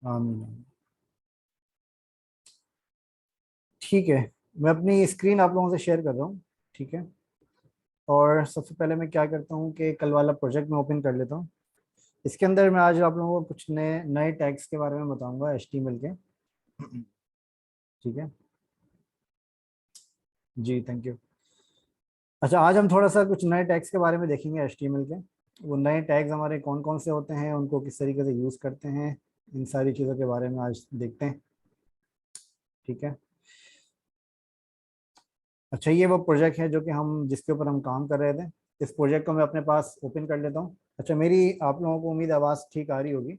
आमीन। ठीक है, मैं अपनी स्क्रीन आप लोगों से शेयर कर रहा हूँ। ठीक है, और सबसे पहले मैं क्या करता हूँ कि कल वाला प्रोजेक्ट मैं ओपन कर लेता हूँ। इसके अंदर मैं आज आप लोगों को कुछ नए नए टैग्स के बारे में बताऊंगा, HTML के। ठीक है जी, थैंक यू। अच्छा, आज हम थोड़ा सा कुछ नए टैग्स के बारे में देखेंगे HTML के। वो नए टैग्स हमारे कौन कौन से होते हैं, उनको किस तरीके से यूज़ करते हैं, इन सारी चीज़ों के बारे में आज देखते हैं। ठीक है। अच्छा, ये वो प्रोजेक्ट है जो कि हम जिसके ऊपर हम काम कर रहे थे। इस प्रोजेक्ट को मैं अपने पास ओपन कर लेता हूँ। अच्छा, मेरी आप लोगों को उम्मीद आवाज़ ठीक आ रही होगी।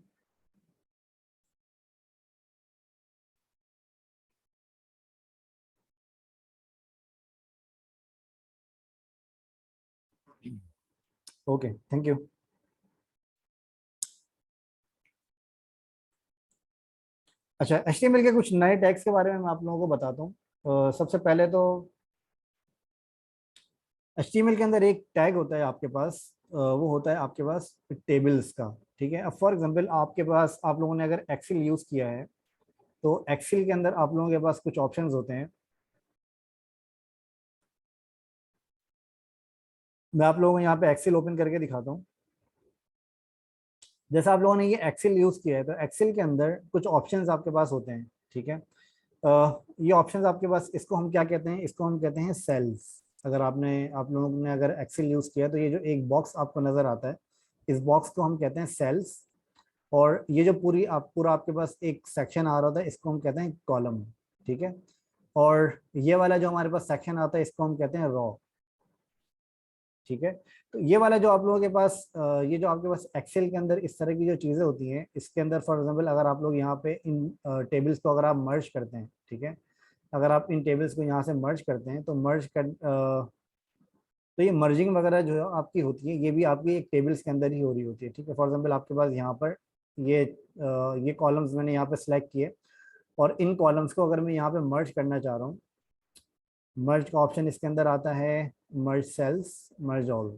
Okay, thank you. अच्छा, HTML के कुछ नए टैग्स के बारे में मैं आप लोगों को बताता हूँ। सबसे पहले तो HTML के अंदर एक टैग होता है आपके पास, वो होता है आपके पास टेबल्स का। ठीक है, अब फॉर एग्जांपल आपके पास, आप लोगों ने अगर एक्सेल यूज़ किया है तो एक्सेल के अंदर आप लोगों के पास कुछ ऑप्शंस होते हैं। मैं आप लोगों को यहाँ पे एक्सेल ओपन करके दिखाता हूँ। जैसे आप लोगों ने ये एक्सेल यूज़ किया है तो एक्सेल के अंदर कुछ ऑप्शंस आपके पास होते हैं। ठीक है, ये ऑप्शंस आपके पास, इसको हम क्या कहते हैं, इसको हम कहते हैं सेल्स। अगर आप लोगों ने अगर एक्सेल यूज़ किया है तो ये जो एक बॉक्स आपको नज़र आता है, इस बॉक्स को हम कहते हैं सेल्स। और ये जो पूरा आपके पास एक सेक्शन आ रहा होता है, इसको हम कहते हैं कॉलम। ठीक है, और ये वाला जो हमारे पास सेक्शन आता है, इसको हम कहते हैं रॉ। ठीक है, तो ये वाला जो आप लोगों के पास ये जो आपके पास एक्सेल के अंदर इस तरह की जो चीज़ें होती हैं, इसके अंदर फॉर एग्जांपल अगर आप लोग यहाँ पे इन टेबल्स को अगर आप मर्ज करते हैं। ठीक है, अगर आप इन टेबल्स को यहाँ से मर्ज करते हैं तो तो ये मर्जिंग वगैरह जो है आपकी होती है, ये भी आपकी एक टेबल्स के अंदर ही हो रही होती है। ठीक है, फॉर एग्जांपल आपके पास यहाँ पर ये कॉलम्स मैंने यहाँ पे सिलेक्ट किए, और इन कॉलम्स को अगर मैं यहाँ पे मर्ज करना चाह रहा हूँ, मर्ज का ऑप्शन इसके अंदर आता है, मर्ज सेल्स, मर्ज ऑल।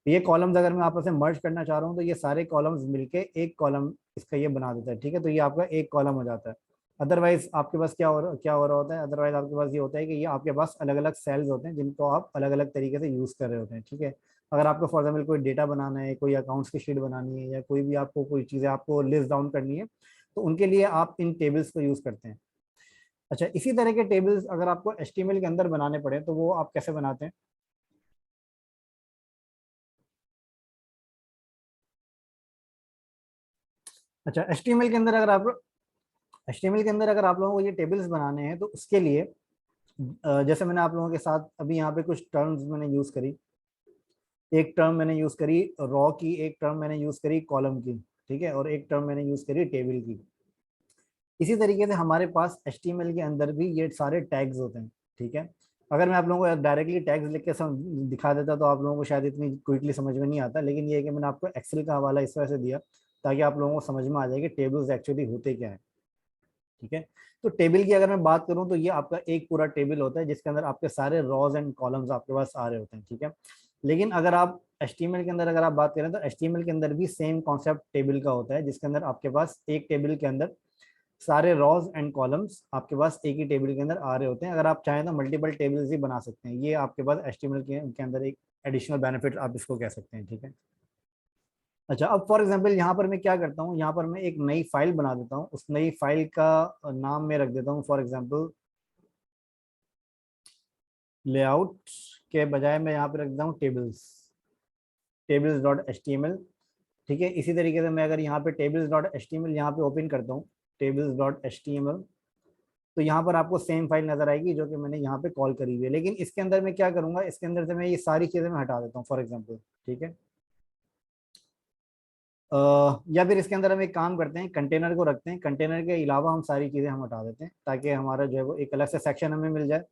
ये कॉलम्स अगर मैं आपस में मर्ज करना चाह रहा हूँ तो ये सारे कॉलम्स मिलके एक कॉलम इसका ये बना देता है। ठीक है, तो ये आपका एक कॉलम हो जाता है। अदरवाइज आपके पास क्या हो रहा होता है, अदरवाइज आपके पास ये होता है कि ये आपके पास अलग अलग सेल्स होते हैं जिनको आप अलग अलग तरीके से यूज़ कर रहे होते हैं। ठीक है, अगर आपको फॉर एग्जाम्पल कोई डेटा बनाना है, कोई अकाउंट्स की शीट बनानी है, या कोई भी आपको कोई चीज़ें आपको लिस्ट डाउन करनी है, तो उनके लिए आप इन टेबल्स को यूज़ करते हैं। अच्छा, इसी तरह के टेबल्स अगर आपको HTML के अंदर बनाने पड़े तो वो आप कैसे बनाते हैं। अच्छा, HTML के अंदर अगर आप लोगों को ये टेबल्स बनाने हैं तो उसके लिए जैसे मैंने आप लोगों के साथ अभी यहाँ पे कुछ टर्म्स मैंने यूज़ करी। एक टर्म मैंने यूज़ करी रॉ की, एक टर्म मैंने यूज़ करी कॉलम की। ठीक है, और एक टर्म मैंने यूज़ करी टेबल की। इसी तरीके से हमारे पास HTML के अंदर भी ये सारे टैग्स होते हैं। ठीक है, अगर मैं आप लोगों को डायरेक्टली टैग्स लिख के दिखा देता तो आप लोगों को शायद इतनी क्विकली समझ में नहीं आता, लेकिन ये है कि मैंने आपको एक्सेल का हवाला इस वजह से दिया ताकि आप लोगों को समझ में आ जाए कि टेबल्स एक्चुअली होते क्या है। ठीक है, तो टेबल की अगर मैं बात करूं तो ये आपका एक पूरा टेबल होता है जिसके अंदर आपके सारे रॉज एंड कॉलम्स आपके पास आ रहे होते हैं। ठीक है, लेकिन अगर आप HTML के अंदर अगर आप बात करें तो HTML के अंदर भी सेम कॉन्सेप्ट टेबल का होता है, जिसके अंदर आपके पास एक टेबल के अंदर सारे रॉज एंड कॉलम्स आपके पास एक ही टेबल के अंदर आ रहे होते हैं। अगर आप चाहें तो मल्टीपल टेबल्स ही बना सकते हैं, ये आपके पास HTML के अंदर एक एडिशनल बेनिफिट आप इसको कह सकते हैं। ठीक है, अच्छा, अब फॉर एग्जांपल यहाँ पर मैं क्या करता हूँ, यहाँ पर मैं एक नई फाइल बना देता हूँ। उस नई फाइल का नाम मैं रख देता हूँ फॉर एग्जांपल लेआउट के बजाय मैं यहाँ पे रख देता हूँ tables, tables dot H T M L. ठीक है, इसी तरीके से मैं अगर यहाँ पे tables dot H T M L यहाँ पे ओपन करता हूँ, tables dot H T M L, तो यहाँ पर आपको सेम फाइल नजर आएगी जो कि मैंने यहाँ पे कॉल करी हुई है। लेकिन इसके अंदर मैं क्या करूँगा, इसके अंदर से मैं ये सारी चीज़ें मैं हटा देता हूँ फॉर एग्जाम्पल। ठीक है, या फिर इसके अंदर हम एक काम करते हैं, कंटेनर को रखते हैं, कंटेनर के अलावा हम सारी चीज़ें हम हटा देते हैं ताकि हमारा जो है वो एक अलग से सेक्शन हमें मिल जाए।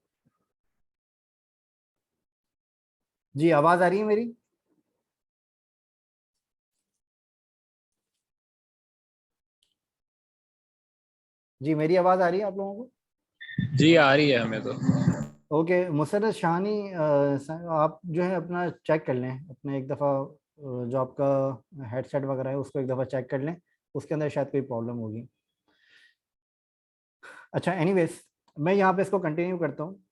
जी, आवाज़ आ रही है मेरी। जी, मेरी आवाज़ आ रही है आप लोगों को। जी आ रही है हमें तो। ओके, मुसर्रत शानी, आप जो है अपना चेक कर लें, अपने एक दफ़ा जो आपका हेडसेट वगैरह है उसको एक दफ़ा चेक कर लें, उसके अंदर शायद कोई प्रॉब्लम होगी। अच्छा एनीवेज मैं यहाँ पे इसको कंटिन्यू करता हूँ।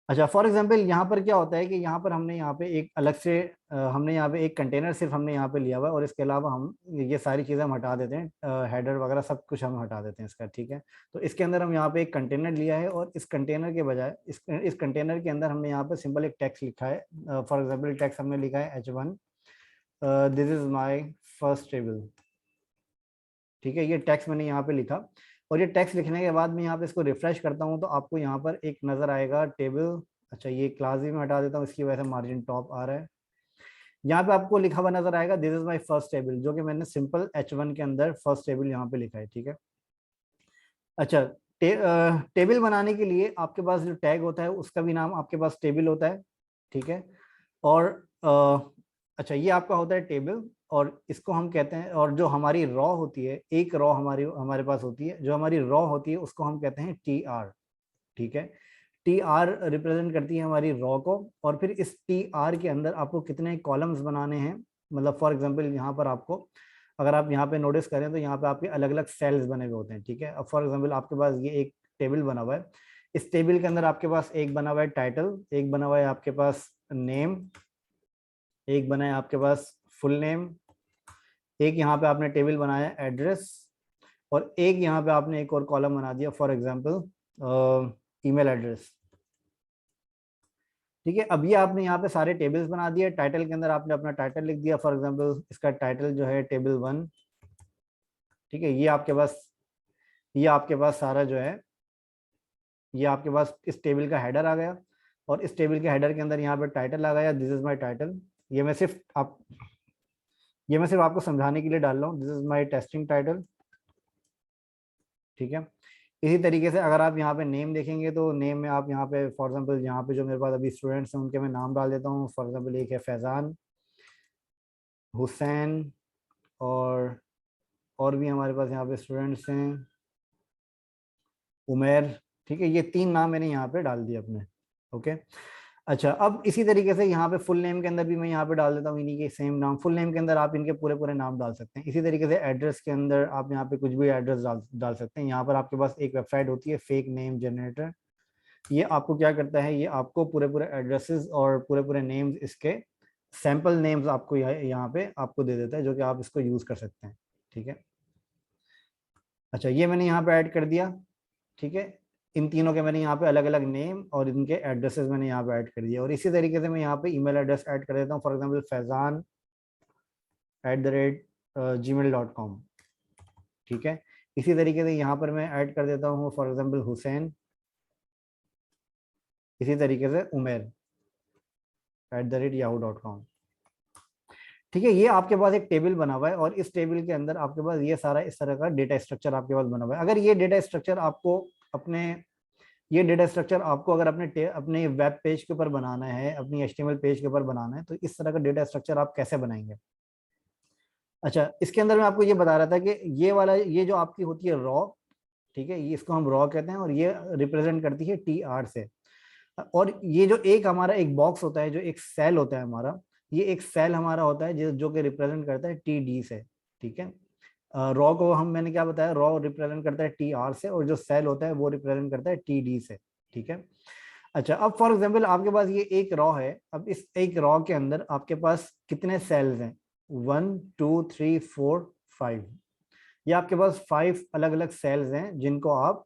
अच्छा फॉर एग्जांपल यहाँ पर क्या होता है कि यहाँ पर हमने यहाँ पे एक अलग से हमने यहाँ पे एक कंटेनर सिर्फ हमने यहाँ पे लिया हुआ है, और इसके अलावा हम ये सारी चीज़ें हम हटा देते हैं, हेडर वगैरह सब कुछ हम हटा देते हैं इसका, ठीक है। तो इसके अंदर हम यहाँ पे एक कंटेनर लिया है, और इस कंटेनर के बजाय इस कंटेनर के अंदर हमने यहाँ पे सिंपल एक टेक्स्ट लिखा है। फॉर एग्जाम्पल टेक्स्ट हमने लिखा है H1, this is my first table, ठीक है। ये टेक्स्ट मैंने यहाँ पे लिखा, और ये टेक्स्ट लिखने के बाद मैं यहाँ पे इसको रिफ्रेश करता हूँ तो आपको यहाँ पर एक नजर आएगा टेबल। अच्छा ये क्लास भी मैं हटा देता हूँ, इसकी वजह से मार्जिन टॉप आ रहा है। यहाँ पे आपको लिखा हुआ नजर आएगा this is my first table, जो कि मैंने सिंपल H1 के अंदर फर्स्ट टेबल यहाँ पे लिखा है, ठीक है। अच्छा टेबल बनाने के लिए आपके पास जो टैग होता है उसका भी नाम आपके पास टेबल होता है, ठीक है। और अच्छा ये आपका होता है टेबल, और इसको हम कहते हैं, और जो हमारी रॉ होती है, एक रॉ हमारे पास होती है, जो हमारी रॉ होती है उसको हम कहते हैं TR, ठीक है। TR रिप्रेजेंट करती है हमारी रॉ को, और फिर इस TR के अंदर आपको कितने कॉलम्स बनाने हैं, मतलब फॉर एग्जांपल यहाँ पर आपको अगर आप यहाँ पे नोटिस करें तो यहाँ पे आपके अलग अलग सेल्स बने हुए होते हैं, ठीक है। अब फॉर एग्जांपल आपके पास ये एक टेबल बना हुआ है, इस टेबल के अंदर आपके पास एक बना हुआ है टाइटल, एक बना हुआ है आपके पास नेम, एक बना है आपके पास फुल नेम, एक यहाँ पे आपने टेबल बनाया एड्रेस, और एक यहाँ पे आपने एक और कॉलम बना दिया फॉर एग्जांपल ईमेल एड्रेस, ठीक है। अब ये आपने यहाँ पे सारे टेबल्स बना दिए। टाइटल के अंदर आपने अपना टाइटल लिख दिया, फॉर एग्जांपल इसका टाइटल जो है टेबल 1, ठीक है। ये आपके पास सारा जो है, ये आपके पास इस टेबल का हेडर आ गया, और इस टेबल के हेडर के अंदर यहाँ पे टाइटल आ गया, दिस इज माई टाइटल। ये मैं सिर्फ आपको समझाने के लिए डाल रहा हूँ, this is my testing title, ठीक है। इसी तरीके से अगर आप यहाँ पे नेम देखेंगे तो नेम में आप यहाँ पे फॉर एग्जांपल यहाँ पे जो मेरे पास अभी स्टूडेंट्स हैं उनके मैं नाम डाल देता हूँ। फॉर एग्जांपल एक है फैजान, हुसैन, और भी हमारे पास यहाँ पे स्टूडेंट्स हैं, उमेर, ठीक है। ये 3 नाम मैंने यहाँ पे डाल दिए अपने, ओके। अच्छा अब इसी तरीके से यहाँ पे फुल नेम के अंदर भी मैं यहाँ पे डाल देता हूँ इन्हीं के सेम नाम। फुल नेम के अंदर आप इनके पूरे पूरे नाम डाल सकते हैं। इसी तरीके से एड्रेस के अंदर आप यहाँ पे कुछ भी एड्रेस डाल सकते हैं। यहाँ पर आपके पास एक वेबसाइट होती है फेक नेम जनरेटर, ये आपको क्या करता है, ये आपको पूरे पूरे एड्रेसेस और पूरे पूरे नेम्स, इसके सैंपल नेम्स आपको यहाँ पे आपको दे देता है, जो कि आप इसको यूज कर सकते हैं, ठीक है। अच्छा ये मैंने यहाँ पे ऐड कर दिया, ठीक है। इन तीनों के मैंने यहाँ पे अलग अलग नेम और इनके एड्रेसेस मैंने यहाँ पे ऐड कर दिया, और इसी तरीके से मैं यहाँ पे ईमेल एड्रेस ऐड कर देता हूँ, फॉर एग्जांपल fazan@gmail.com, ठीक है। इसी तरीके से यहाँ पर मैं ऐड कर देता हूँ फॉर एग्जांपल हुसैन, इसी तरीके से उमेर @yahoo.com, ठीक है। ये आपके पास एक टेबल बना हुआ है, और इस टेबल के अंदर आपके पास ये सारा इस तरह का डेटा स्ट्रक्चर आपके पास बना हुआ है। अगर ये डेटा स्ट्रक्चर आपको अपने अगर अपने वेब पेज के ऊपर बनाना है, अपनी HTML पेज के ऊपर बनाना है, तो इस तरह का डेटा स्ट्रक्चर आप कैसे बनाएंगे। अच्छा इसके अंदर मैं आपको ये बता रहा था कि ये जो आपकी होती है रॉ, ठीक है, ये इसको हम रॉ कहते हैं, और ये रिप्रेजेंट करती है TR से। और ये जो एक हमारा एक बॉक्स होता है, जो एक सेल होता है हमारा, ये एक सेल हमारा होता है जो कि रिप्रेजेंट करता है TD से, ठीक है। रॉ को मैंने क्या बताया, रॉ रिप्रेजेंट करता है TR से, और जो सेल होता है वो रिप्रेजेंट करता है TD से, ठीक है। अच्छा अब फॉर एग्जांपल आपके पास ये एक रॉ है, अब इस एक रॉ के अंदर आपके पास कितने सेल्स हैं, 1 2 3 4 5, ये आपके पास 5 अलग अलग सेल्स हैं, जिनको आप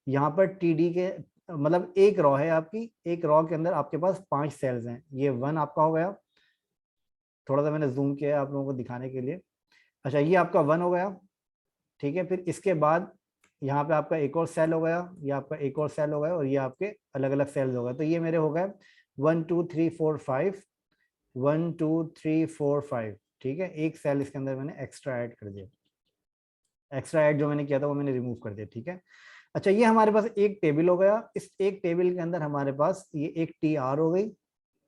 यहाँ पर TD के, मतलब एक रॉ है आपकी, एक रॉ के अंदर आपके पास 5 सेल्स हैं। ये 1 आपका हो गया, थोड़ा सा मैंने जूम किया है आप लोगों को दिखाने के लिए। अच्छा ये आपका 1 हो गया, ठीक है। फिर इसके बाद यहाँ पे आपका एक और सेल हो गया, ये आपका एक और सेल हो गया, और ये आपके अलग अलग सेल्स हो गए। तो ये मेरे हो गए 1 2 3 4 5, 1 2 3 4 5, ठीक है। एक सेल इसके अंदर मैंने एक्स्ट्रा ऐड कर दिया, एक्स्ट्रा ऐड जो मैंने किया था वो मैंने रिमूव कर दिया, ठीक है। अच्छा ये हमारे पास एक टेबल हो गया, इस एक टेबल के अंदर हमारे पास ये एक TR हो गई,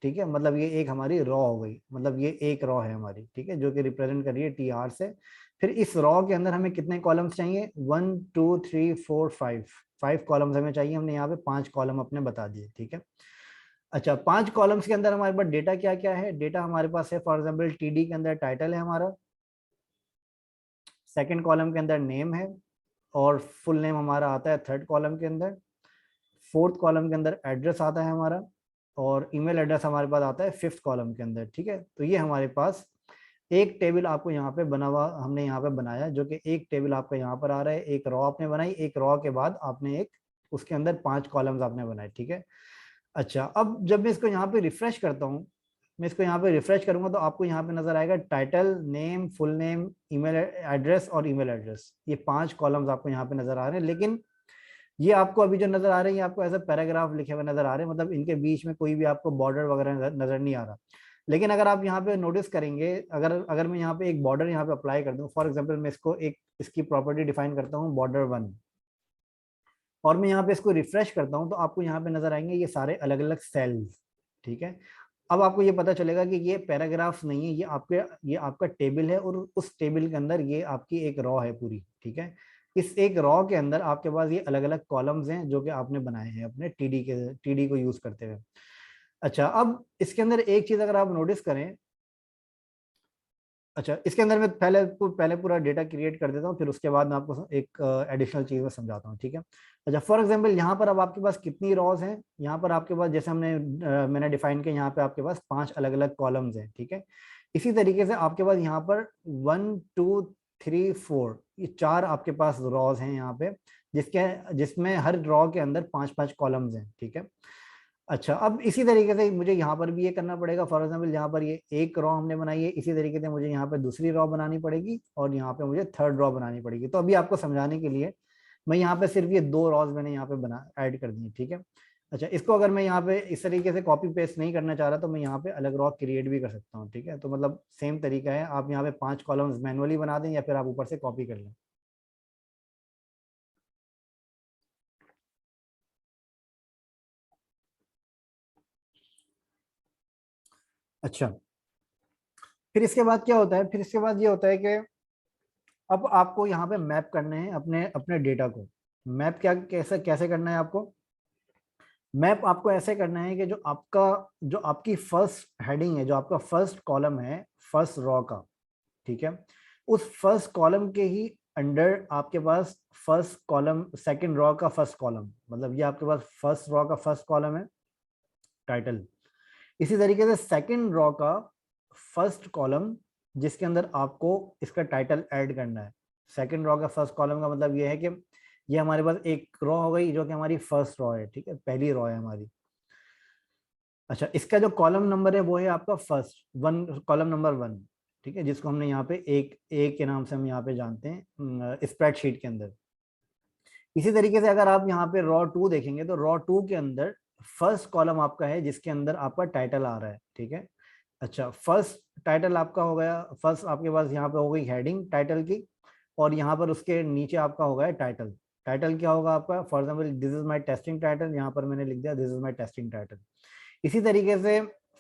ठीक है। मतलब ये एक हमारी रॉ हो गई, मतलब ये एक रॉ है हमारी, ठीक है, जो कि रिप्रेजेंट कर रही है TR से। फिर इस रॉ के अंदर हमें कितने कॉलम्स चाहिए, 1 2 3 4 5, 5 कॉलम्स हमें चाहिए। हमने यहाँ पे 5 कॉलम अपने बता दिए, ठीक है। अच्छा 5 कॉलम्स के अंदर हमारे पास डेटा क्या क्या है, डेटा हमारे पास है फॉर एग्जाम्पल TD के अंदर टाइटल है हमारा, सेकेंड कॉलम के अंदर नेम है, और फुल नेम हमारा आता है थर्ड कॉलम के अंदर। फोर्थ कॉलम के अंदर एड्रेस आता है हमारा, और ईमेल एड्रेस हमारे पास आता है फिफ्थ कॉलम के अंदर। ठीक है, तो ये हमारे पास एक टेबल आपको यहाँ पे बना हुआ हमने यहाँ पे बनाया, जो कि एक टेबल आपका यहाँ पर आ रहा है। एक रॉ आपने बनाई, एक रॉ के बाद आपने एक उसके अंदर 5 कॉलम्स आपने बनाए। ठीक है, अच्छा अब जब मैं इसको यहाँ पे रिफ्रेश करता हूँ, मैं इसको यहाँ पे रिफ्रेश करूंगा तो आपको यहाँ पे नजर आएगा title, name, full name, email address और ईमेल एड्रेस। ये 5 कॉलम्स आपको यहाँ पे नजर आ रहे हैं। लेकिन ये आपको अभी जो नजर आ रहे हैं, ये आपको एज अ पैराग्राफ लिखे हुए नजर आ रहे हैं, मतलब इनके बीच में कोई भी आपको बॉर्डर वगैरह नजर नहीं आ रहा। लेकिन अगर आप यहाँ पे नोटिस करेंगे, अगर अगर मैं यहाँ पे एक बॉर्डर यहाँ पे अप्लाई कर दूं, फॉर एग्जांपल मैं इसको एक इसकी प्रॉपर्टी डिफाइन करता हूँ बॉर्डर 1, और मैं यहाँ पे इसको रिफ्रेश करता हूँ, तो आपको यहाँ पे नजर आएंगे ये सारे अलग अलग सेल्स। ठीक है, अब आपको ये पता चलेगा कि ये पैराग्राफ नहीं है, ये आपका टेबल है, और उस टेबल के अंदर ये आपकी एक रॉ है पूरी। ठीक है, इस एक रॉ के अंदर आपके पास ये अलग अलग कॉलम्स हैं जो कि आपने बनाए हैं अपने टीडी को यूज करते हुए। अच्छा, अब इसके अंदर एक चीज अगर आप नोटिस करें, अच्छा इसके अंदर मैं पहले पूरा डेटा क्रिएट कर देता हूँ, फिर उसके बाद मैं आपको एक एडिशनल चीज में समझाता हूँ। ठीक है, अच्छा फॉर एग्जांपल यहाँ पर अब आपके पास कितनी रॉज हैं, यहाँ पर आपके पास जैसे मैंने डिफाइन किया, यहाँ पे आपके पास 5 अलग अलग कॉलम्स हैं। ठीक है, इसी तरीके से आपके पास यहाँ पर 1 2 3 4 ये 4 आपके पास रॉज हैं यहाँ पे, जिसमें हर रॉ के अंदर 5 5 कॉलम्स हैं। ठीक है, अच्छा अब इसी तरीके से मुझे यहाँ पर भी ये करना पड़ेगा। फॉर एग्जाम्पल यहाँ पर ये एक रॉ हमने बनाई है, इसी तरीके से मुझे यहाँ पे दूसरी रॉ बनानी पड़ेगी, और यहाँ पे मुझे थर्ड रॉ बनानी पड़ेगी। तो अभी आपको समझाने के लिए मैं यहाँ पे सिर्फ ये 2 रॉज मैंने यहाँ पे बना ऐड कर दी। ठीक है, अच्छा इसको अगर मैं यहाँ पे इस तरीके से कॉपी पेस्ट नहीं करना चाह रहा, तो मैं यहाँ पे अलग रॉ क्रिएट भी कर सकता हूँ। ठीक है, तो मतलब सेम तरीका है, आप यहाँ पे 5 कॉलम्स मैनुअली बना दें, या फिर आप ऊपर से कॉपी कर लें। अच्छा, फिर इसके बाद क्या होता है, फिर इसके बाद ये होता है कि अब आपको यहाँ पे मैप करने हैं अपने अपने डेटा को। मैप क्या कैसे कैसे करना है आपको, मैप आपको ऐसे करना है कि जो आपकी फर्स्ट हेडिंग है, जो आपका फर्स्ट कॉलम है फर्स्ट रॉ का, ठीक है, उस फर्स्ट कॉलम के ही अंडर आपके पास फर्स्ट कॉलम सेकंड रॉ का फर्स्ट कॉलम, मतलब ये आपके पास फर्स्ट रॉ का फर्स्ट कॉलम है टाइटल। इसी तरीके से सेकंड रॉ का फर्स्ट कॉलम, जिसके अंदर आपको इसका टाइटल ऐड करना है। सेकंड रॉ का फर्स्ट कॉलम का मतलब ये है कि ये हमारे पास एक रॉ हो गई जो कि हमारी फर्स्ट रॉ है। ठीक है, पहली रॉ है हमारी। अच्छा, इसका जो कॉलम नंबर है वो है आपका फर्स्ट वन, कॉलम नंबर 1। ठीक है, जिसको हमने यहाँ पे एक एक के नाम से हम यहाँ पे जानते हैं स्प्रेडशीट के अंदर। इसी तरीके से अगर आप यहाँ पे रॉ 2 देखेंगे, तो रॉ 2 के अंदर फर्स्ट कॉलम आपका है जिसके अंदर आपका टाइटल आ रहा है। ठीक है, अच्छा फर्स्ट टाइटल आपका हो गया, फर्स्ट आपके पास यहाँ पे हो गई हेडिंग टाइटल की, और यहाँ पर उसके नीचे आपका हो गया टाइटल। टाइटल क्या होगा आपका, for example this is my testing title, यहाँ पर मैंने लिख दिया this is my testing title. इसी तरीके से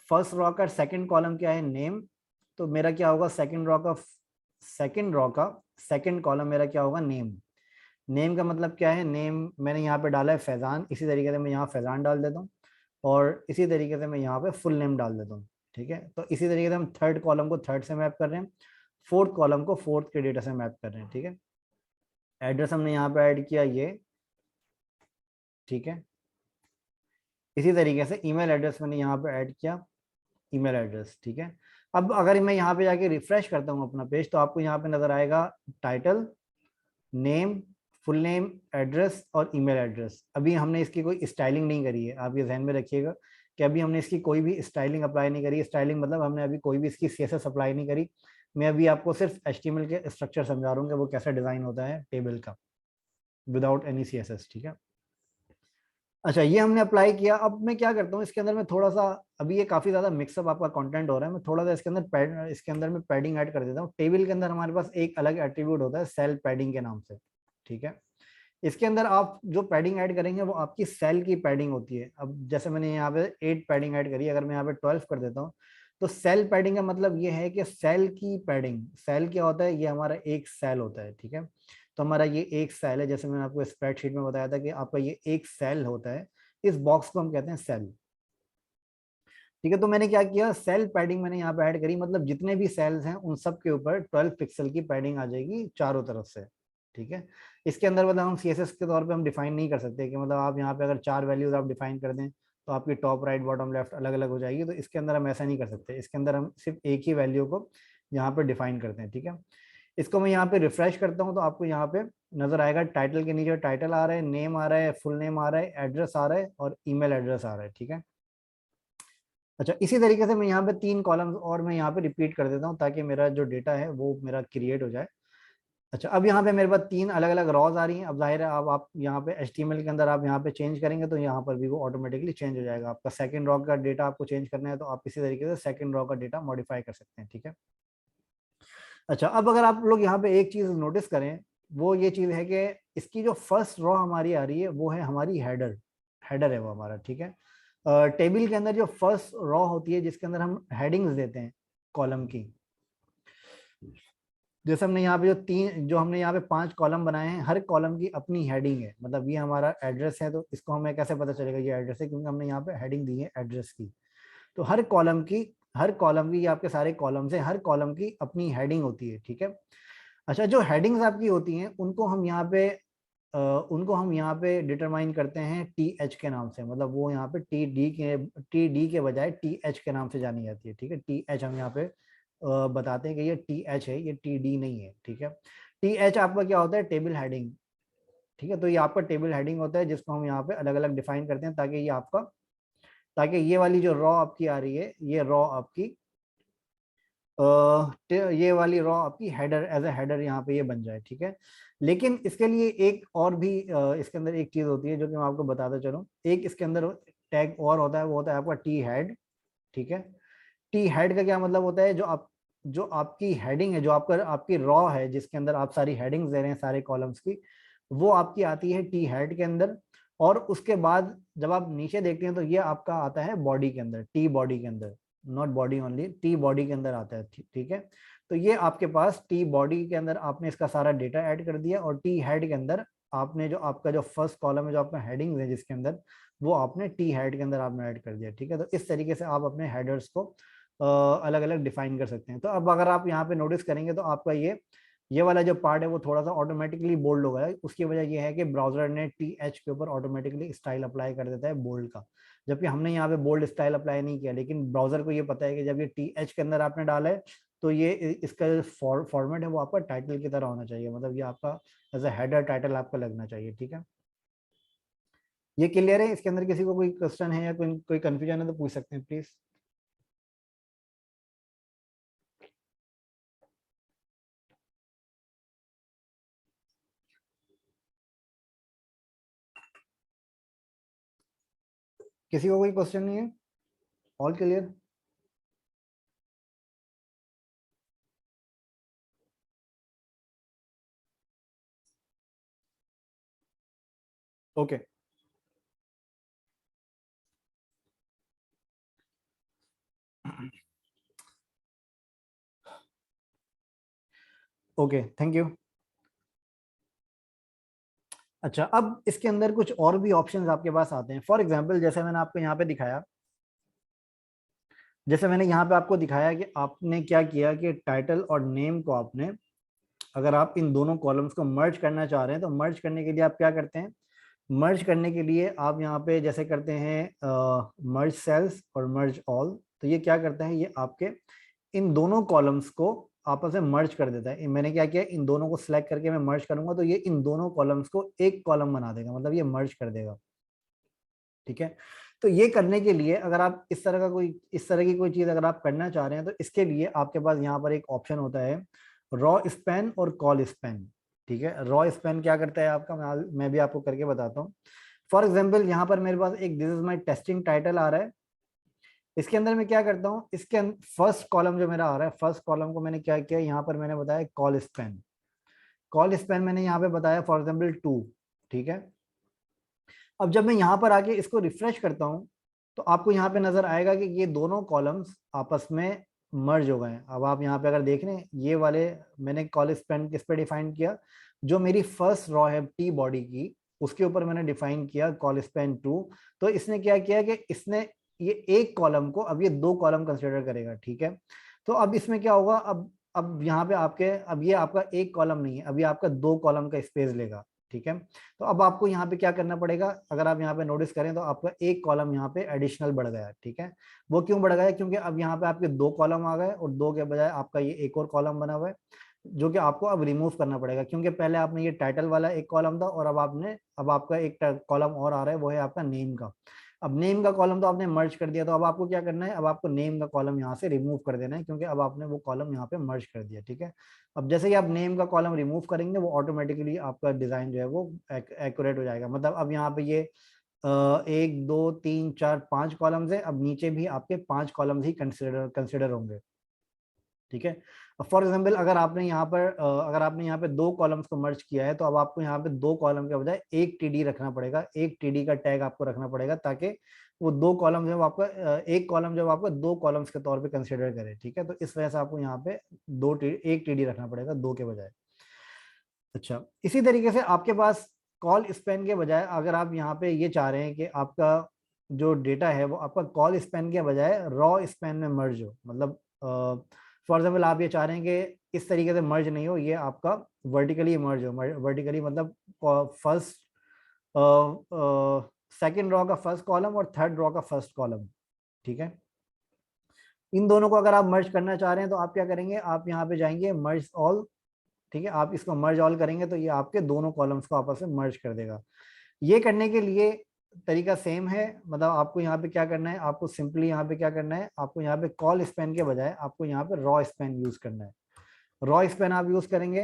फर्स्ट रॉ का सेकंड कॉलम क्या है, नेम, तो मेरा क्या होगा सेकंड रॉ का सेकंड कॉलम मेरा क्या होगा, नेम। नेम का मतलब क्या है, नेम मैंने यहाँ पे डाला है फैजान, इसी तरीके से मैं यहाँ फैजान डाल देता हूँ, और इसी तरीके से मैं यहाँ पे फुल नेम डाल देता हूँ। ठीक है, तो इसी तरीके से हम थर्ड कॉलम को थर्ड से मैप कर रहे हैं, फोर्थ कॉलम को फोर्थ के डेटा से मैप कर रहे हैं। ठीक है, एड्रेस हमने यहाँ पे ऐड किया ये। ठीक है, इसी तरीके से ईमेल एड्रेस मैंने यहाँ पे ऐड किया, ईमेल एड्रेस। ठीक है, अब अगर मैं यहाँ पे जाके रिफ्रेश करता हूँ अपना पेज, तो आपको यहाँ पे नजर आएगा title, name, full name, address और ईमेल एड्रेस। अभी हमने इसकी कोई स्टाइलिंग नहीं करी है, आप ये ध्यान में रखिएगा कि अभी हमने इसकी कोई भी स्टाइलिंग अप्लाई नहीं करी। स्टाइलिंग मतलब हमने अभी कोई भी इसकी सीएसएस अप्लाई नहीं करी। मैं अभी आपको सिर्फ एचटीएमएल के स्ट्रक्चर समझा रहा हूँ कि वो कैसा डिजाइन होता है टेबल का, विदाउट एनी सीएसएस। ठीक है, अच्छा ये हमने अप्लाई किया। अब मैं क्या करता हूँ इसके अंदर, मैं थोड़ा सा, अभी ये काफी ज्यादा मिक्सअप आपका कंटेंट हो रहा है, मैं थोड़ा सा इसके अंदर मैं पैडिंग ऐड कर देता हूँ। टेबल के अंदर हमारे पास एक अलग एट्रीब्यूट होता है सेल पैडिंग के नाम से। ठीक है, इसके अंदर आप जो पैडिंग ऐड करेंगे वो आपकी सेल की पैडिंग होती है। अब जैसे मैंने यहाँ पे 8 पैडिंग ऐड करी, अगर मैं यहाँ पे 12 कर देता हूँ, तो सेल पैडिंग का मतलब ये है कि सेल की पैडिंग। सेल क्या होता है, ये हमारा एक सेल होता है। ठीक है, तो हमारा ये एक सेल है, जैसे मैंने आपको स्प्रेडशीट में बताया था कि आपका ये एक सेल होता है, इस बॉक्स को हम कहते हैं सेल। ठीक है, तो मैंने क्या किया, सेल पैडिंग मैंने यहाँ पे ऐड करी, मतलब जितने भी सेल्स हैं उन सब के ऊपर 12 पिक्सल की पैडिंग आ जाएगी चारों तरफ से। ठीक है। इसके अंदर मतलब हम CSS के तौर पे हम डिफाइन नहीं कर सकते कि मतलब आप यहाँ पे अगर 4 वैल्यूज आप डिफाइन कर दें तो आपकी टॉप राइट बॉटम लेफ्ट अलग अलग हो जाएगी, तो इसके अंदर हम ऐसा नहीं कर सकते। इसके अंदर हम सिर्फ एक ही वैल्यू को यहाँ पे डिफाइन करते हैं, ठीक है। इसको मैं यहाँ पे रिफ्रेश करता हूँ तो आपको यहाँ पे नजर आएगा, टाइटल के नीचे टाइटल आ रहा है, नेम आ रहा है, फुल नेम आ रहा है, एड्रेस आ रहा है और ईमेल एड्रेस आ रहा है, ठीक है। अच्छा, इसी तरीके से मैं यहाँ पे 3 कॉलम्स और मैं यहाँ पे रिपीट कर देता हूँ ताकि मेरा जो डेटा है वो मेरा क्रिएट हो जाए। अच्छा, अब यहाँ पे मेरे पास 3 अलग अलग रॉज आ रही हैं। अब जाहिर है अब आप यहाँ पे HTML के अंदर आप यहाँ पे चेंज करेंगे तो यहाँ पर भी वो ऑटोमेटिकली चेंज हो जाएगा। आपका सेकंड रॉ का डेटा आपको चेंज करना है तो आप इसी तरीके से सेकंड रॉ का डेटा मॉडिफाई कर सकते हैं, ठीक है। अच्छा, अब अगर आप लोग यहाँ पे एक चीज नोटिस करें, वो ये चीज है कि इसकी जो फर्स्ट रॉ हमारी आ रही है वो है हमारी हेडर। हेडर है वो हमारा, ठीक है। टेबल के अंदर जो फर्स्ट रॉ होती है जिसके अंदर हम हेडिंग्स देते हैं कॉलम की, जैसे हमने यहाँ पे जो हमने यहाँ पे 5 कॉलम बनाए हैं, हर कॉलम की अपनी हेडिंग है। मतलब ये हमारा एड्रेस है तो इसको हमें कैसे पता चलेगा ये एड्रेस है, क्योंकि हमने यहाँ पे हेडिंग दी है एड्रेस की। तो हर कॉलम की ये आपके सारे कॉलम्स हैं, हर कॉलम की अपनी हेडिंग होती है, ठीक है। अच्छा, जो हेडिंग्स आपकी होती हैं उनको हम यहाँ पे डिटरमाइन करते हैं TH के नाम से। मतलब वो यहाँ पे TD के बजाय TH के नाम से जानी जाती है, ठीक है। TH हम यहाँ पे बताते हैं कि ये TH है, ये TD नहीं है, ठीक है। TH आपका क्या होता है, टेबल हेडिंग, ठीक है। तो ये आपका टेबल हेडिंग होता है जिसको हम यहाँ पे अलग अलग डिफाइन करते हैं ताकि ये वाली जो रॉ आपकी आ रही है, ये वाली रॉ आपकी हेडर एज ए हेडर यहाँ पे ये बन जाए, ठीक है। लेकिन इसके लिए एक और भी इसके अंदर एक चीज होती है जो कि मैं आपको बताता चलूँ। एक इसके अंदर टैग और होता है, वो होता है आपका टी हेड, ठीक है। टी हेड का क्या मतलब होता है, जो आपकी हेडिंग है, जो आपकी रॉ है जिसके अंदर आप सारी हेडिंग्स दे रहे हैं सारे कॉलम्स की, वो आपकी आती है टी हेड के अंदर। और उसके बाद जब आप नीचे देखते हैं तो ये आपका आता है बॉडी के अंदर, टी बॉडी के अंदर, not body only, T body के अंदर आता है, ठीक है। तो ये आपके पास टी बॉडी के अंदर आपने इसका सारा डेटा ऐड कर दिया, और टी हेड के अंदर आपने जो आपका जो फर्स्ट कॉलम है, जो आपका हेडिंग है जिसके अंदर, वो आपने टी हेड के अंदर आपने ऐड कर दिया, ठीक है। तो इस तरीके से आप अपने हेडर्स को अलग अलग डिफाइन कर सकते हैं। तो अब अगर आप यहाँ पे नोटिस करेंगे तो आपका ये वाला जो पार्ट है वो थोड़ा सा ऑटोमेटिकली बोल्ड हो गया है। उसकी वजह ये है कि ब्राउजर ने TH के ऊपर ऑटोमेटिकली स्टाइल अप्लाई कर देता है बोल्ड का, जबकि हमने यहाँ पे बोल्ड स्टाइल अप्लाई नहीं किया। लेकिन ब्राउजर को ये पता है कि जब ये TH के अंदर आपने डाला है तो ये इसका फॉर्मेट है वो आपका टाइटल की तरह होना चाहिए। मतलब ये आपका एज अ हेडर टाइटल आपका लगना चाहिए, ठीक है। ये क्लियर है? इसके अंदर किसी को कोई क्वेश्चन है या कोई कंफ्यूजन है तो पूछ सकते हैं प्लीज। किसी को कोई क्वेश्चन नहीं है? All clear? Okay, okay, thank you. अच्छा, अब इसके अंदर कुछ और भी ऑप्शंस आपके पास आते हैं। फॉर एग्जांपल, जैसे मैंने आपको यहाँ पे दिखाया, जैसे मैंने यहाँ पे आपको दिखाया कि आपने क्या किया कि टाइटल और नेम को आपने, अगर आप इन दोनों कॉलम्स को मर्ज करना चाह रहे हैं तो मर्ज करने के लिए आप क्या करते हैं, मर्ज करने के लिए आप यहाँ पे जैसे करते हैं मर्ज सेल्स और मर्ज ऑल। तो ये क्या करता है, ये आपके इन दोनों कॉलम्स को आपस में मर्ज कर देता है। मैंने क्या किया, इन दोनों को सिलेक्ट करके मैं मर्ज करूंगा तो ये इन दोनों कॉलम्स को एक कॉलम बना देगा, मतलब ये मर्ज कर देगा, ठीक है। तो ये करने के लिए अगर आप इस तरह की कोई चीज अगर आप करना चाह रहे हैं तो इसके लिए आपके पास यहाँ पर एक ऑप्शन होता है रॉ स्पैन और कॉल स्पैन, ठीक है। रॉ स्पैन क्या करता है आपका, मैं भी आपको करके बताता हूँ। फॉर एग्जाम्पल, यहाँ पर मेरे पास एक this is my testing title आ रहा है। इसके अंदर मैं क्या करता हूँ, इसके फर्स्ट कॉलम जो मेरा आ रहा है, फर्स्ट कॉलम को मैंने क्या किया, यहाँ पर मैंने बताया कॉल स्पैन। कॉल स्पैन मैंने यहाँ पे बताया फॉर एग्जाम्पल 2, ठीक है। अब जब मैं यहाँ पर आके इसको रिफ्रेश करता हूँ तो आपको यहाँ पे नजर आएगा कि ये दोनों कॉलम्स आपस में मर्ज हो गए हैं। अब आप यहाँ पे अगर देख रहे हैं, ये वाले मैंने कॉल स्पैन किस पे डिफाइन किया, जो मेरी फर्स्ट रॉ है टी बॉडी की, उसके ऊपर मैंने डिफाइन किया कॉल स्पैन 2। तो इसने क्या किया कि इसने ये एक कॉलम को अब ये 2 कॉलम कंसिडर करेगा, ठीक है। तो अब इसमें क्या होगा, अब अब यहाँ पे आपके, अब ये आपका एक कॉलम नहीं है, अभी आपका 2 कॉलम का स्पेस लेगा, ठीक है। तो अब आपको यहाँ पे क्या करना पड़ेगा, अगर आप यहाँ पे नोटिस करें तो आपका एक कॉलम यहाँ पे एडिशनल बढ़ गया, ठीक है। वो क्यों बढ़ गया, क्योंकि अब यहाँ पे आपके 2 कॉलम आ गए और 2 के बजाय आपका ये एक और कॉलम बना हुआ है, जो कि आपको अब रिमूव करना पड़ेगा, क्योंकि पहले आपने ये टाइटल वाला एक कॉलम था और अब आपका एक कॉलम और आ रहा है, वो है आपका नेम का। अब नेम का कॉलम तो आपने मर्ज कर दिया, तो अब आपको क्या करना है, अब आपको नेम का कॉलम यहाँ से रिमूव कर देना है, क्योंकि अब आपने वो कॉलम यहाँ पे मर्ज कर दिया, ठीक है। अब जैसे ही आप नेम का कॉलम रिमूव करेंगे, वो ऑटोमेटिकली आपका डिजाइन जो है वो एक्यूरेट हो जाएगा। मतलब अब यहाँ पे ये 1 2 3 4 5 कॉलम्स है, अब नीचे भी आपके 5 कॉलम्स ही कंसिडर होंगे, ठीक है। फॉर एग्जाम्पल अगर आपने यहाँ पे 2 कॉलम्स को मर्ज किया है, तो अब आपको यहाँ पे 2 कॉलम के बजाय एक टीडी रखना पड़ेगा, एक टीडी का टैग आपको रखना पड़ेगा, ताकि वो 2 कॉलम जो आपका एक कॉलम जो आपका 2 कॉलम्स के तौर पे कंसिडर करे, ठीक है। तो इस वजह से आपको यहाँ पे एक टीडी रखना पड़ेगा 2 के बजाय। अच्छा, इसी तरीके से आपके पास कॉल स्पैन के बजाय, अगर आप यहाँ पे ये चाह रहे हैं कि आपका जो डेटा है वो आपका कॉल स्पैन के बजाय रॉ स्पैन में मर्ज हो, मतलब फॉर एग्जाम्पल आप ये चाह रहे हैं कि इस तरीके से मर्ज नहीं हो, ये आपका वर्टिकली मर्ज हो। वर्टिकली मतलब फर्स्ट सेकंड रॉ का फर्स्ट कॉलम और थर्ड रॉ का फर्स्ट कॉलम, ठीक है। इन दोनों को अगर आप मर्ज करना चाह रहे हैं तो आप क्या करेंगे, आप यहाँ पे जाएंगे मर्ज ऑल, ठीक है। आप इसको मर्ज ऑल करेंगे तो ये आपके दोनों कॉलम्स को आपस में मर्ज कर देगा। ये करने के लिए तरीका सेम है, मतलब आपको यहाँ पे क्या करना है, आपको सिंपली यहाँ पे क्या करना है, आपको यहाँ पे कॉल स्पैन के बजाय आपको यहाँ पे रॉ स्पैन यूज करना है। रॉ स्पैन आप यूज करेंगे,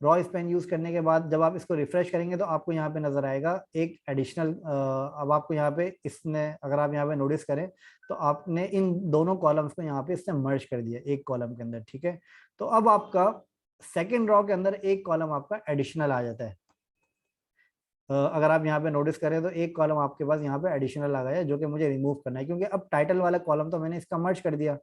रॉ स्पैन यूज करने के बाद जब आप इसको रिफ्रेश करेंगे तो आपको यहाँ पे नजर आएगा एक एडिशनल, अब आपको यहाँ पे इसने, अगर आप यहाँ पे नोटिस करें तो आपने इन दोनों कॉलम्स को यहाँ पे इसने मर्ज कर दिया एक कॉलम के अंदर, ठीक है। तो अब आपका सेकेंड रॉ के अंदर एक कॉलम आपका एडिशनल आ जाता है। अगर आप यहाँ पे नोटिस करें तो एक कॉलम आपके पास यहाँ पे एडिशनल आ गया है, जो कि मुझे रिमूव करना है, क्योंकि अब टाइटल वाला कॉलम तो मैंने इसका मर्ज कर दिया।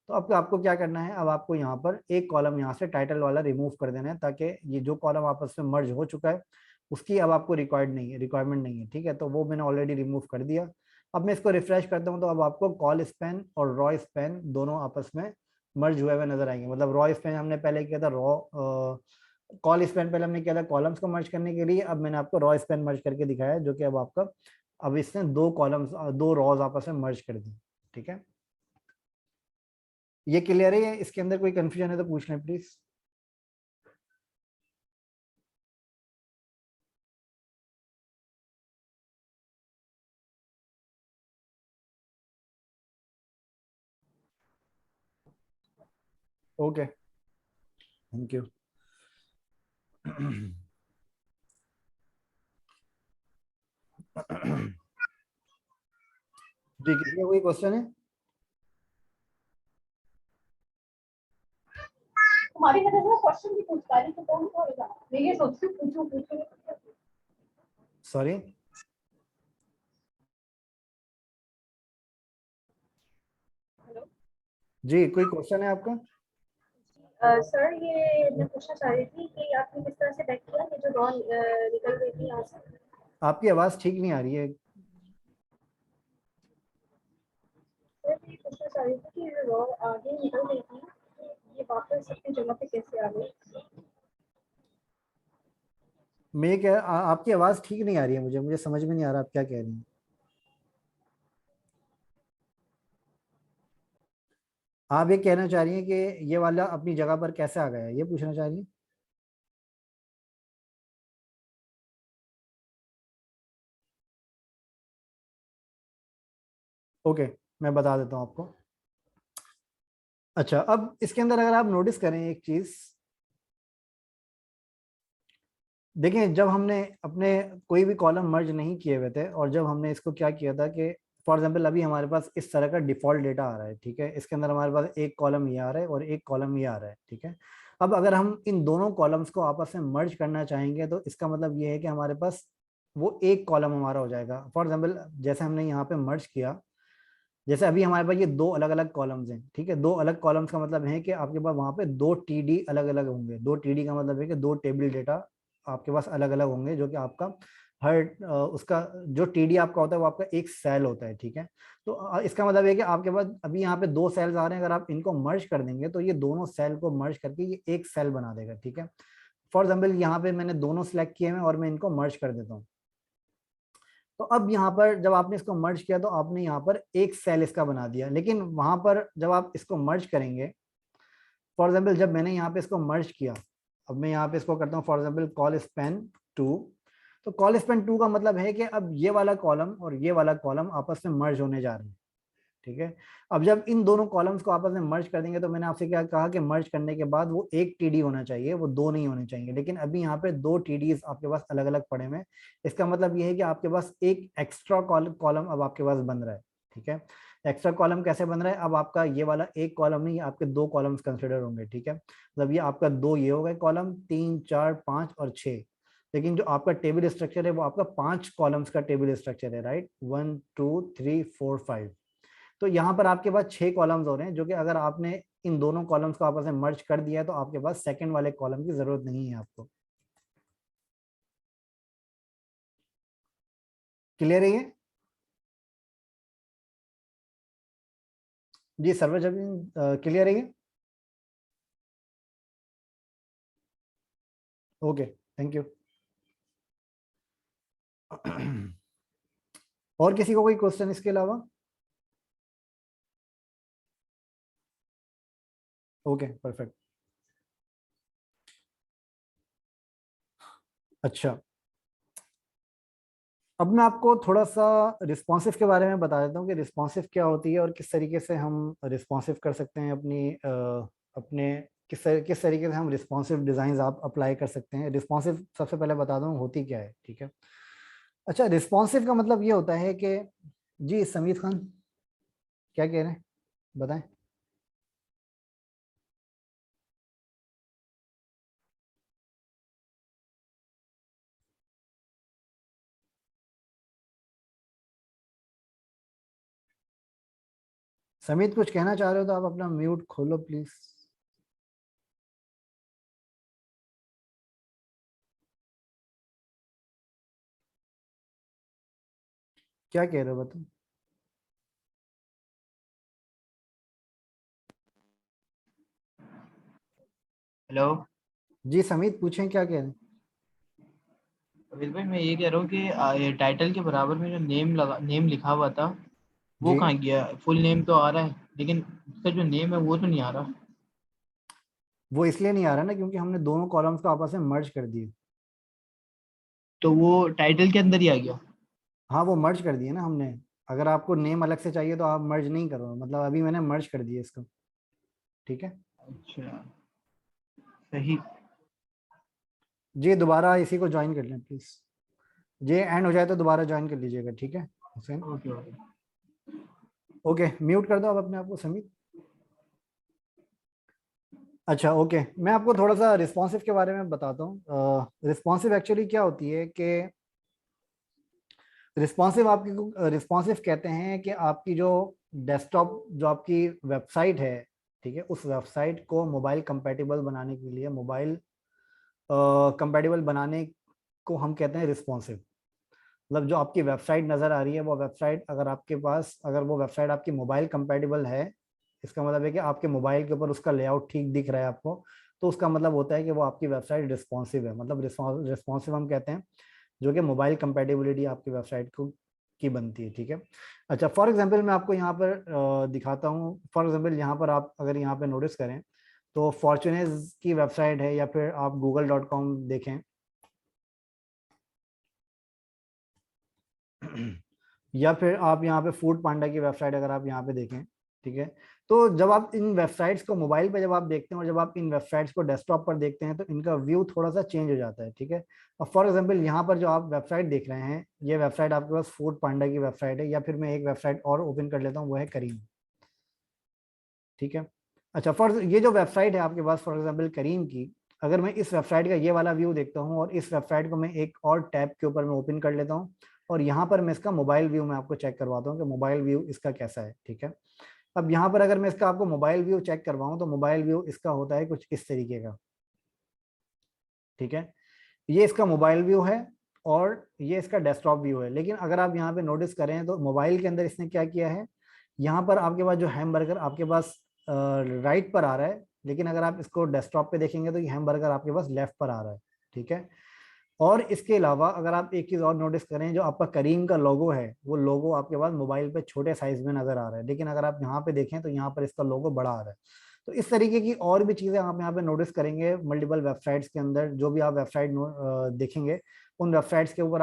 तो अब आपको क्या करना है, अब आपको यहाँ पर एक कॉलम यहाँ से टाइटल वाला रिमूव कर देना है, ताकि ये जो कॉलम आपस में मर्ज हो चुका है उसकी अब आपको रिक्वायरमेंट नहीं है, ठीक है। तो वो मैंने ऑलरेडी रिमूव कर दिया। अब मैं इसको रिफ्रेश करता हूँ तो अब आपको कॉल स्पैन और रॉ स्पैन दोनों आपस में मर्ज हुए हुए नजर आएंगे। मतलब रॉ स्पैन हमने पहले किया था कॉल स्पैन पहले हमने किया था कॉलम्स को मर्ज करने के लिए, अब मैंने आपको रॉ स्पैन मर्ज करके दिखाया है, जो कि अब आपका, अब इसने 2 कॉलम्स 2 रॉज आपस में मर्ज कर दी, ठीक है। ये क्लियर है, इसके अंदर कोई कंफ्यूजन है तो पूछ लें प्लीज। Okay, thank you. जी, किसी का कोई क्वेश्चन है? तुम्हारी वजह से क्वेश्चन भी पूछता है, तो कौन होगा, मैं ये सोचती हूँ पूछूं पूछूं। सॉरी, हेलो जी कोई क्वेश्चन है आपका? सर, ये मैं पूछना चाह रही थी कि आपने किस तरह से बैक किया कि जो रॉ निकल गई थी यहाँ से। आपकी आवाज ठीक नहीं आ रही है। सर, ये पूछना चाह रही थी कि जो रॉ आगे निकल गई थी, ये वापस अपनी जगह पे कैसे आ गई। मैं क्या, आपकी आवाज ठीक नहीं आ रही है, मुझे मुझे समझ में नहीं आ रहा आप क्या कह रही हैं। आप ये कहना चाह रही हैं कि ये वाला अपनी जगह पर कैसे आ गया है, ये पूछना चाह रही हैं? ओके, मैं बता देता हूँ आपको। अच्छा, अब इसके अंदर अगर आप नोटिस करें एक चीज, देखिए जब हमने अपने कोई भी कॉलम मर्ज नहीं किए हुए थे और जब हमने इसको क्या किया था कि फॉर एग्जांपल अभी हमारे पास इस तरह का डिफॉल्ट डेटा आ रहा है, ठीक है। इसके अंदर हमारे पास एक कॉलम ये आ रहा है और एक कॉलम ये आ रहा है, ठीक है। अब अगर हम इन दोनों कॉलम्स को आपस में मर्ज करना चाहेंगे तो इसका मतलब ये है कि हमारे पास वो एक कॉलम हमारा हो जाएगा। फॉर एग्जाम्पल जैसे हमने यहाँ पे मर्ज किया, जैसे अभी हमारे पास ये 2 अलग अलग कॉलम्स हैं, ठीक है। 2 अलग कॉलम्स का मतलब है कि आपके पास वहां पे 2 टीडी अलग अलग होंगे। 2 टीडी का मतलब है कि 2 टेबल डेटा आपके पास अलग अलग होंगे, जो कि आपका हर उसका जो टीडी आपका होता है वो आपका एक सेल होता है, ठीक है। तो इसका मतलब है कि आपके पास अभी यहाँ पे दो सेल्स आ रहे हैं, अगर आप इनको मर्ज कर देंगे तो ये दोनों सेल को मर्ज करके ये एक सेल बना देगा, ठीक है। फॉर एग्जाम्पल यहाँ पे मैंने दोनों सिलेक्ट किए हैं और मैं इनको मर्ज कर देता हूँ। तो अब यहाँ पर जब आपने इसको मर्ज किया तो आपने यहाँ पर एक सेल इसका बना दिया, लेकिन वहां पर जब आप इसको मर्ज करेंगे, फॉर एग्जाम्पल जब मैंने यहाँ पे इसको मर्ज किया, अब मैं यहाँ पे इसको करता हूँ फॉर एग्जाम्पल कॉल स्पैन 2। तो कॉल स्पैन 2 का मतलब है कि अब ये वाला कॉलम और ये वाला कॉलम आपस में मर्ज होने जा रहे हैं, ठीक है। अब जब इन दोनों कॉलम्स को आपस में मर्ज कर देंगे तो मैंने आपसे क्या कहा कि मर्ज करने के बाद वो एक टीडी होना चाहिए, वो दो नहीं होने चाहिए, लेकिन अभी यहाँ पे दो टीडीज आपके पास अलग अलग पड़े हुए हैं। इसका मतलब ये है कि आपके पास एक एक्स्ट्रा कॉलम अब आपके पास बन रहा है, ठीक है। एक्स्ट्रा कॉलम कैसे बन रहा है, अब आपका ये वाला एक कॉलम नहीं, आपके दो कॉलम्स कंसिडर होंगे, ठीक है। मतलब ये आपका दो ये हो गए कॉलम, 3 4 5 और 6, लेकिन जो आपका टेबल स्ट्रक्चर है वो आपका 5 कॉलम्स का टेबल स्ट्रक्चर है, राइट। 1 2 3 4 5। तो यहाँ पर आपके पास 6 कॉलम्स हो रहे हैं, जो कि अगर आपने इन दोनों कॉलम्स को आपस में मर्ज कर दिया है तो आपके पास सेकंड वाले कॉलम की जरूरत नहीं है आपको। क्लियर है ये? जी सर्वज, अभी क्लियर है ये? Okay, thank you. और किसी को कोई क्वेश्चन इसके अलावा? Okay, perfect. अच्छा, अब मैं आपको थोड़ा सा रिस्पॉन्सिव के बारे में बता देता हूँ कि रिस्पॉन्सिव क्या होती है और किस तरीके से हम रिस्पॉन्सिव कर सकते हैं अपनी अपने किस तरीके से हम रिस्पॉन्सिव डिजाइन आप अप्लाई कर सकते हैं। रिस्पॉन्सिव सबसे पहले बता दूँ होती क्या है, ठीक है। अच्छा, रिस्पॉन्सिव का मतलब ये होता है कि, जी समीर खान क्या कह रहे हैं बताएं। समीर कुछ कहना चाह रहे हो तो आप अपना म्यूट खोलो प्लीज। क्या कह रहे हो बताओ। हेलो जी समीर पूछें, क्या कह रहे हैं। अविल भाई, मैं ये कह रहा हूँ कि ये टाइटल के बराबर में जो नेम लिखा हुआ था वो जी कहाँ गया। फुल नेम तो आ रहा है लेकिन उसका जो नेम है वो तो नहीं आ रहा। वो इसलिए नहीं आ रहा ना क्योंकि हमने दोनों कॉलम्स को आपस में मर्ज कर दिए। तो वो टाइटल के अंदर ही आ गया। हाँ वो मर्ज कर दिए ना हमने। अगर आपको नेम अलग से चाहिए तो आप मर्ज नहीं करो, मतलब अभी मैंने मर्ज कर दिया इसको, ठीक है। अच्छा, सही। जी दोबारा इसी को ज्वाइन कर लें प्लीज। जे एंड हो जाए तो दोबारा ज्वाइन कर लीजिएगा, ठीक है Hussain. Okay okay. Okay, mute कर दो आप अपने आप को समीर। अच्छा ओके, मैं आपको थोड़ा सा रिस्पॉन्सिव के बारे में बताता हूँ। रिस्पॉन्सिव एक्चुअली क्या होती है कि रिस्पॉन्सिव आपकी रिस्पॉन्सिव कहते हैं कि आपकी जो डेस्कटॉप जो आपकी वेबसाइट है, ठीक है, उस वेबसाइट को मोबाइल कंपैटिबल बनाने के लिए, मोबाइल कंपैटिबल बनाने को हम कहते हैं रिस्पॉन्सिव। मतलब जो आपकी वेबसाइट नज़र आ रही है वो वेबसाइट, अगर आपके पास अगर वो वेबसाइट आपकी मोबाइल कंपैटिबल है, इसका मतलब है कि आपके मोबाइल के ऊपर उसका लेआउट ठीक दिख रहा है आपको, तो उसका मतलब होता है कि वो आपकी वेबसाइट रिस्पॉन्सिव है। मतलब रिस्पॉन्सिव हम कहते हैं जो कि मोबाइल कंपैटिबिलिटी आपकी वेबसाइट को की बनती है, ठीक है। अच्छा फॉर एग्जांपल मैं आपको यहाँ पर दिखाता हूँ। फॉर एग्जांपल यहाँ पर आप अगर यहाँ पे नोटिस करें तो फॉर्चूनेज की वेबसाइट है, या फिर आप google.com देखें या फिर आप यहाँ पे फूड पांडा की वेबसाइट अगर आप यहाँ पे देखें, ठीक है। तो जब आप इन वेबसाइट्स को मोबाइल पे जब आप देखते हैं और जब आप इन वेबसाइट्स को डेस्कटॉप पर देखते हैं तो इनका व्यू थोड़ा सा चेंज हो जाता है, ठीक है। अब फॉर एग्जांपल यहाँ पर जो आप वेबसाइट देख रहे हैं, ये वेबसाइट आपके पास फूड पांडा की वेबसाइट है, या फिर मैं एक वेबसाइट और ओपन कर लेता हूँ, वो है करीम, ठीक है। अच्छा फॉर ये जो वेबसाइट है आपके पास फॉर एग्जाम्पल करीम की, अगर मैं इस वेबसाइट का ये वाला व्यू देखता हूँ और इस वेबसाइट को मैं एक और टैब के ऊपर मैं ओपन कर लेता हूँ और यहाँ पर मैं इसका मोबाइल व्यू मैं आपको चेक करवाता हूँ कि मोबाइल व्यू इसका कैसा है, ठीक है। अब यहाँ पर अगर मैं इसका आपको मोबाइल व्यू चेक करवाऊँ तो मोबाइल व्यू इसका होता है कुछ इस तरीके का, ठीक है। ये इसका मोबाइल व्यू है और ये इसका डेस्कटॉप व्यू है। लेकिन अगर आप यहाँ पे नोटिस करें तो मोबाइल के अंदर इसने क्या किया है, यहाँ पर आपके पास जो हैमबर्गर आपके पास राइट पर आ रहा है, लेकिन अगर आप इसको डेस्कटॉप पे देखेंगे तो ये हैमबर्गर आपके पास लेफ्ट पर आ रहा है। ठीक है, और इसके अलावा अगर आप एक चीज और नोटिस करें, जो आपका करीम का लोगो है वो लोगो आपके पास मोबाइल पे छोटे साइज में नजर आ रहा है, लेकिन अगर आप यहाँ पे देखें तो यहाँ पर इसका लोगो बड़ा आ रहा है। तो इस तरीके की और भी चीजें आप यहाँ पे नोटिस करेंगे मल्टीपल वेबसाइट्स के अंदर। जो भी आप वेबसाइट देखेंगे उन वेबसाइट्स के ऊपर